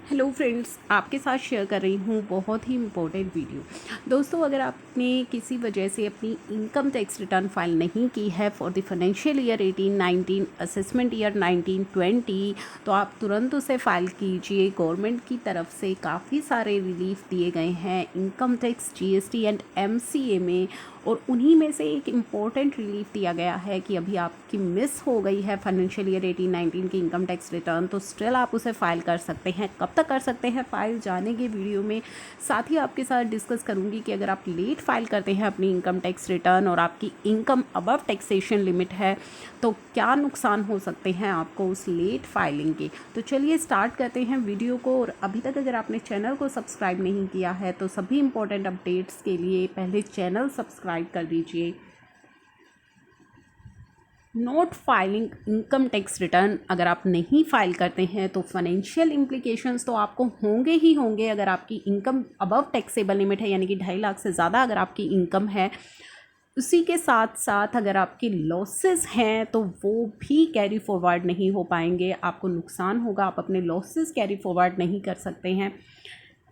Hello friends, आपके साथ share कर रही हूँ बहुत ही इम्पोर्टेंट वीडियो। दोस्तों, अगर आपने किसी वजह से अपनी इनकम टैक्स रिटर्न फाइल नहीं की है for the financial year 18-19 assessment year 19-20, तो आप तुरंत उसे फ़ाइल कीजिए। गवर्नमेंट की तरफ से काफ़ी सारे रिलीफ दिए गए हैं income tax, GST and MCA में, और उन्हीं में से एक इम्पॉर्टेंट रिलीफ दिया गया है कि अभी आपकी मिस हो गई है फाइनेंशियल ईयर 18-19 की इनकम टैक्स रिटर्न, तो स्टिल आप उसे फाइल कर सकते हैं। कब तक कर सकते हैं फाइल, जानेंगे वीडियो में। साथ ही आपके साथ डिस्कस करूंगी कि अगर आप लेट फाइल करते हैं अपनी इनकम टैक्स रिटर्न और आपकी इनकम अबव टैक्सेशन लिमिट है, तो क्या नुकसान हो सकते हैं आपको उस लेट फाइलिंग के। तो चलिए स्टार्ट करते हैं वीडियो को। और अभी तक अगर आपने चैनल को सब्सक्राइब नहीं किया है तो सभी इंपॉर्टेंट अपडेट्स के लिए पहले चैनल सब्सक्राइब कर दीजिए। Note filing income tax return अगर आप नहीं फाइल करते हैं तो फाइनेंशियल इम्प्लीकेशंस तो आपको होंगे ही होंगे। अगर आपकी इनकम अबव टैक्सेबल लिमिट है, यानी कि 2.5 लाख से ज़्यादा अगर आपकी इनकम है, उसी के साथ साथ अगर आपके लॉसेस हैं तो वो भी कैरी फॉरवर्ड नहीं हो पाएंगे, आपको नुकसान होगा, आप अपने लॉसेस कैरी फॉरवर्ड नहीं कर सकते हैं।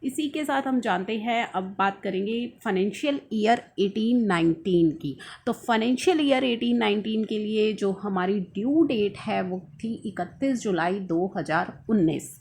इसी के साथ हम जानते हैं, अब बात करेंगे फाइनेंशियल ईयर 18-19 की। तो फाइनेंशियल ईयर 18-19 के लिए जो हमारी ड्यू डेट है वो थी 31 जुलाई 2019।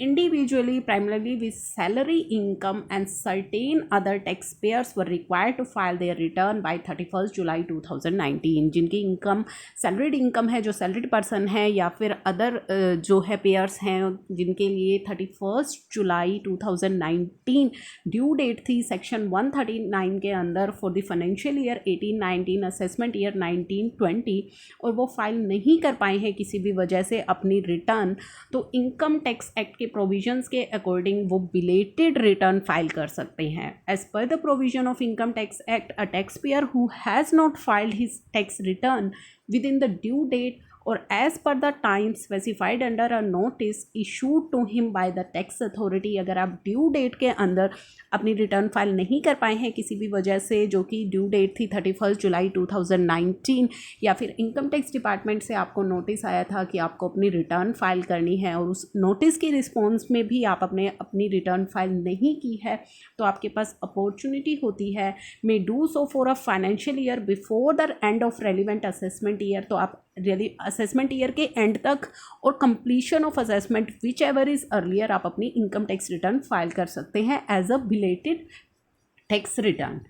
Individually, primarily with salary income and certain other taxpayers were required to file their return by 31st July 2019। जिनकी इनकम सैलरीड इनकम है, जो सैलरीड पर्सन है, या फिर अदर जो है पेयर्स हैं, जिनके लिए 31 जुलाई 2019 ड्यू डेट थी सेक्शन 139 के अंदर for the financial year 18-19 assessment year 19-20, और वो फाइल नहीं कर पाए हैं किसी भी वजह से अपनी रिटर्न, तो इनकम टैक्स एक्ट के प्रोविजंस के अकॉर्डिंग वो बिलेटेड रिटर्न फाइल कर सकते हैं। As per the provision of income tax act, a tax payer who has not filed his tax return within the due date और as per the time specified under a notice issued to him by the tax authority. अगर आप due date के अंदर अपनी return file नहीं कर पाए हैं किसी भी वजह से, जो कि ड्यू डेट थी 31 जुलाई 2019, या फिर इनकम टैक्स डिपार्टमेंट से आपको नोटिस आया था कि आपको अपनी रिटर्न फाइल करनी है, और उस नोटिस के रिस्पॉन्स में भी आप अपनी रिटर्न फाइल नहीं की है, तो आपके पास अपॉर्चुनिटी होती है may do so for a financial year before the end of relevant assessment year. तो आप असेसमेंट ईयर के एंड तक और completion of assessment whichever is earlier आप अपनी इनकम टैक्स रिटर्न फाइल कर सकते हैं as a belated tax return.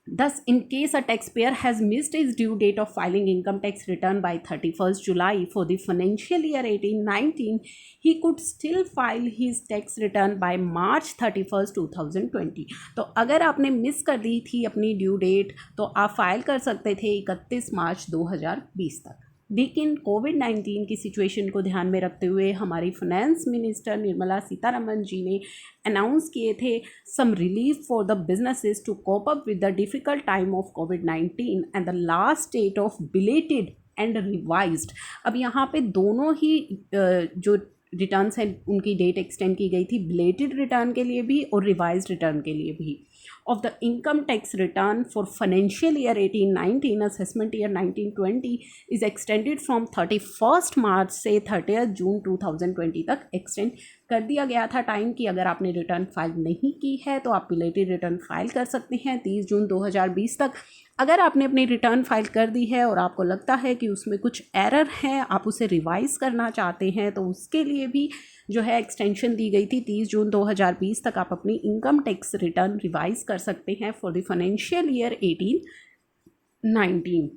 Thus, in case a taxpayer has missed his due date of filing income tax return by 31st July for the financial year 18-19, he could still file his tax return by March 31st, 2020। तो अगर आपने miss कर दी थी अपनी due date तो आप file कर सकते थे 31 मार्च 2020 तक। लेकिन कोविड-19 की सिचुएशन को ध्यान में रखते हुए हमारी फाइनेंस मिनिस्टर निर्मला सीतारमण जी ने अनाउंस किए थे some relief for the businesses to cope up with the difficult time of कोविड-19 and the last date of belated and revised. अब यहाँ पे दोनों ही जो रिटर्न्स हैं उनकी डेट एक्सटेंड की गई थी, बिलेटेड रिटर्न के लिए भी और रिवाइज्ड रिटर्न के लिए भी। of the income tax return for financial year 18-19 assessment year 19-20 is extended from 31st मार्च से 30th जून 2020 तक एक्सटेंड कर दिया गया था टाइम कि अगर आपने रिटर्न फाइल नहीं की है तो आप बिलेटेड रिटर्न फाइल कर सकते हैं 30 जून 2020 तक। अगर आपने अपनी रिटर्न फाइल कर दी है और आपको लगता है कि उसमें कुछ एरर है, आप उसे रिवाइज करना चाहते हैं, तो उसके लिए भी जो है एक्सटेंशन दी गई थी 30 जून 2020 तक आप अपनी इनकम टैक्स रिटर्न रिवाइज कर सकते हैं फॉर द फाइनेंशियल ईयर 18-19।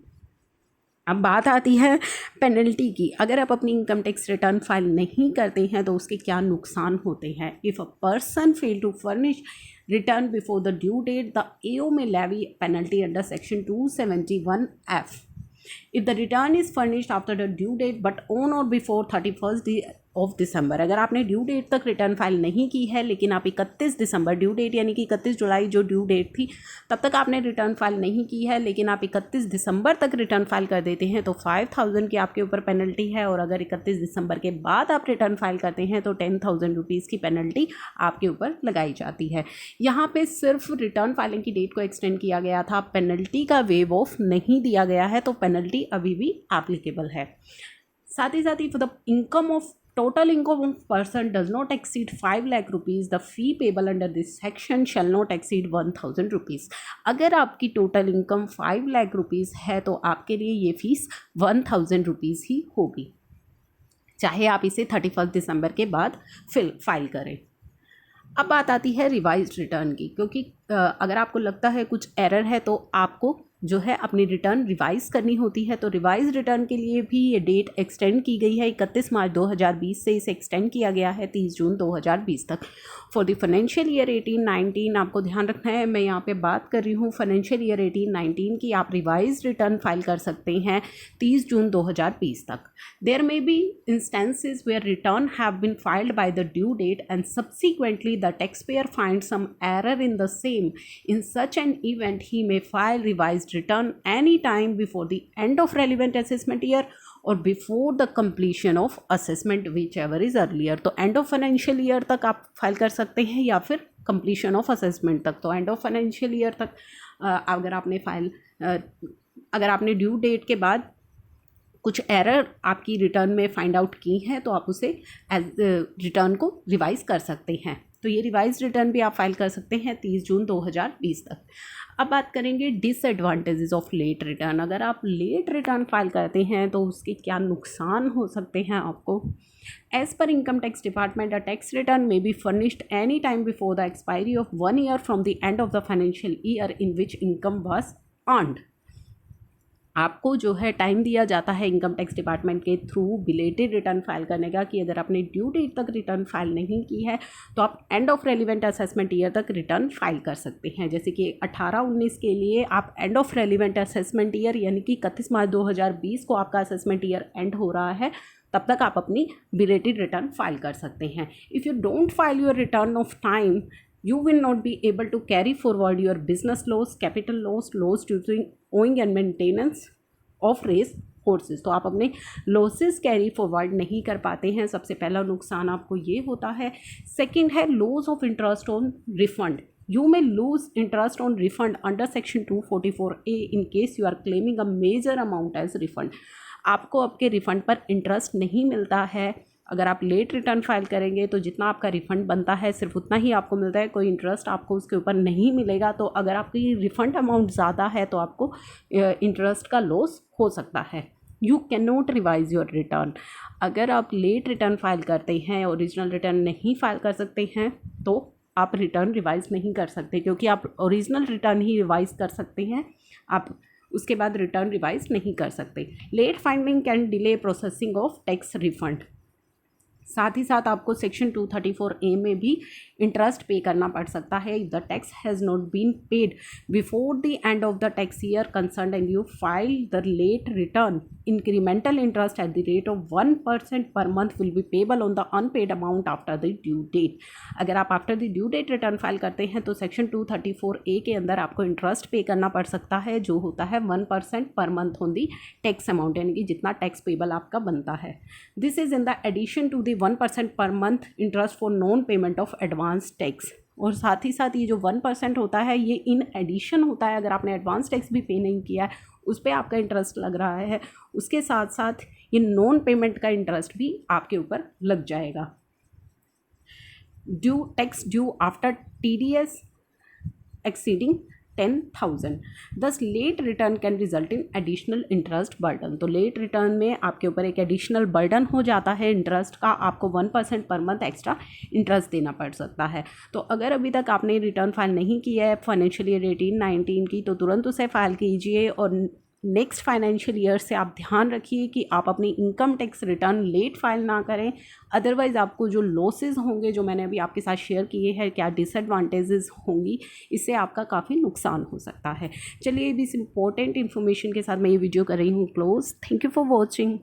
अब बात आती है पेनल्टी की। अगर आप अपनी इनकम टैक्स रिटर्न फाइल नहीं करते हैं तो उसके क्या नुकसान होते हैं। If a person fail to furnish return before the due date, the AO may levy penalty under section 271F। If the return is furnished after the due date but on or before 31st of December, अगर आपने due date तक return file नहीं की है लेकिन आप 31 दिसंबर due date यानी कि 31 जुलाई जो ड्यू डेट थी तब तक आपने रिटर्न फाइल नहीं की है, लेकिन आप 31 दिसंबर तक रिटर्न फाइल कर देते हैं तो 5000 की आपके ऊपर पेनल्टी है, और अगर 31 दिसंबर के बाद आप रिटर्न फाइल करते हैं तो 10,000 रुपीज़ की पेनल्टी आपके ऊपर लगाई जाती है। यहाँ पे सिर्फ रिटर्न फाइलिंग की डेट को एक्सटेंड किया गया था, पेनल्टी का वेव ऑफ नहीं दिया गया है, तो पेनल्टी अभी भी एप्लीकेबल है। साथ ही for the income of total income of person does not exceed 5 lakh rupees, the fee payable under this section shall not exceed 1000 rupees. अगर आपकी टोटल इनकम 5 लाख रुपीज़ है तो आपके लिए ये फ़ीस 1000 रुपीज़ ही होगी, चाहे आप इसे 31 दिसंबर के बाद फाइल करें। अब बात आती है रिवाइज्ड रिटर्न की, क्योंकि अगर आपको लगता है कुछ एरर है तो आपको जो है अपनी रिटर्न रिवाइज करनी होती है। तो रिवाइज रिटर्न के लिए भी ये डेट एक्सटेंड की गई है, 31 मार्च 2020 से इसे एक्सटेंड किया गया है 30 जून 2020 तक। फॉर द फाइनेंशियल ईयर 18-19 आपको ध्यान रखना है, मैं यहाँ पे बात कर रही हूँ फाइनेंशियल ईयर 18-19 की। आप रिवाइज रिटर्न फाइल कर सकते हैं 30 जून 2020 तक। There may be instances where return have been filed by the due date and subsequently the tax payer find some error in the same. In such an event he may file revised return any time before the end of relevant assessment year or before the completion of assessment whichever is earlier। तो end of financial year तक आप file कर सकते हैं या फिर completion of assessment तक। तो end of financial year तक अगर आपने ड्यू डेट के बाद कुछ एरर आपकी रिटर्न में फाइंड आउट की हैं तो आप उसे एज रिटर्न को रिवाइज कर सकते हैं। तो ये रिवाइज रिटर्न भी आप फाइल कर सकते हैं 30 जून 2020 तक। अब बात करेंगे डिसएडवांटेजेस ऑफ लेट रिटर्न। अगर आप लेट रिटर्न फाइल करते हैं तो उसके क्या नुकसान हो सकते हैं आपको। As per income tax department, a tax return may be furnished any time before the expiry of 1 year from the end of the financial year in which income was earned. आपको जो है टाइम दिया जाता है income tax department के through belated return file करने का, कि अगर आपने ड्यू डेट तक रिटर्न फाइल नहीं की है तो आप end of relevant assessment year तक रिटर्न फाइल कर सकते हैं। जैसे कि 18-19 के लिए आप end of relevant assessment year यानी कि 31 मार्च 2020 को आपका असेसमेंट ईयर एंड हो रहा है, तब तक आप अपनी बिलेटेड रिटर्न फाइल कर सकते हैं। If you don't file your return of time you will not be able to carry forward your business loss, capital loss, loss due to owing and maintenance of race horses। तो आप अपने losses carry forward नहीं कर पाते हैं, सबसे पहला नुकसान आपको ये होता है। सेकंड है loss of interest on refund. You may lose interest on refund under section 244A in case you are claiming a major amount as refund। आपको आपके रिफ़ंड पर इंटरेस्ट नहीं मिलता है। अगर आप लेट रिटर्न फाइल करेंगे तो जितना आपका रिफ़ंड बनता है सिर्फ उतना ही आपको मिलता है, कोई इंटरेस्ट आपको उसके ऊपर नहीं मिलेगा। तो अगर आपकी रिफ़ंड अमाउंट ज़्यादा है तो आपको इंटरेस्ट का लॉस हो सकता है। You can not revise your return. अगर आप लेट रिटर्न फाइल करते हैं, ओरिजिनल रिटर्न नहीं फाइल कर सकते हैं तो आप रिटर्न रिवाइज़ नहीं कर सकते, क्योंकि आप ओरिजिनल रिटर्न ही रिवाइज़ कर सकते हैं, आप उसके बाद रिटर्न रिवाइज़ नहीं कर सकते। Late filing can delay processing of tax refund. साथ ही साथ आपको सेक्शन 234A में भी इंटरेस्ट पे करना पड़ सकता है if the tax has not been paid before the end of the tax year concern and you file the late return. Incremental interest at the rate of 1% per month will be payable on the unpaid amount after the due date. अगर आप after the due date return file करते हैं तो section 234A के अंदर आपको interest पे करना पड़ सकता है, जो होता है 1% per month on the tax amount, यानी कि जितना टैक्स पेबल आपका बनता है। This is in the addition to the 1% per month interest for non payment of advance tax. और साथ ही साथ ये जो 1% होता है ये इन एडिशन होता है, अगर आपने एडवांस टैक्स भी पे नहीं किया है उस पर आपका इंटरेस्ट लग रहा है, उसके साथ साथ ये नॉन पेमेंट का इंटरेस्ट भी आपके ऊपर लग जाएगा। Due tax due after TDS exceeding 10,000। Thus late return can result in additional interest burden. तो लेट रिटर्न में आपके ऊपर एक एडिशनल बर्डन हो जाता है इंटरेस्ट का, आपको 1% पर मंथ एक्स्ट्रा इंटरेस्ट देना पड़ सकता है। तो अगर अभी तक आपने रिटर्न फाइल नहीं किया है फाइनेंशियल ईयर 18-19 की तो तुरंत उसे फाइल कीजिए, और नेक्स्ट फाइनेंशियल ईयर से आप ध्यान रखिए कि आप अपनी income tax return late file ना करें, अदरवाइज़ आपको जो लॉसेस होंगे जो मैंने अभी आपके साथ शेयर किए हैं, क्या डिसएडवांटेजेस होंगी, इससे आपका काफ़ी नुकसान हो सकता है। चलिए इस इम्पोर्टेंट इन्फॉर्मेशन के साथ मैं ये वीडियो कर रही हूँ close. Thank you for watching.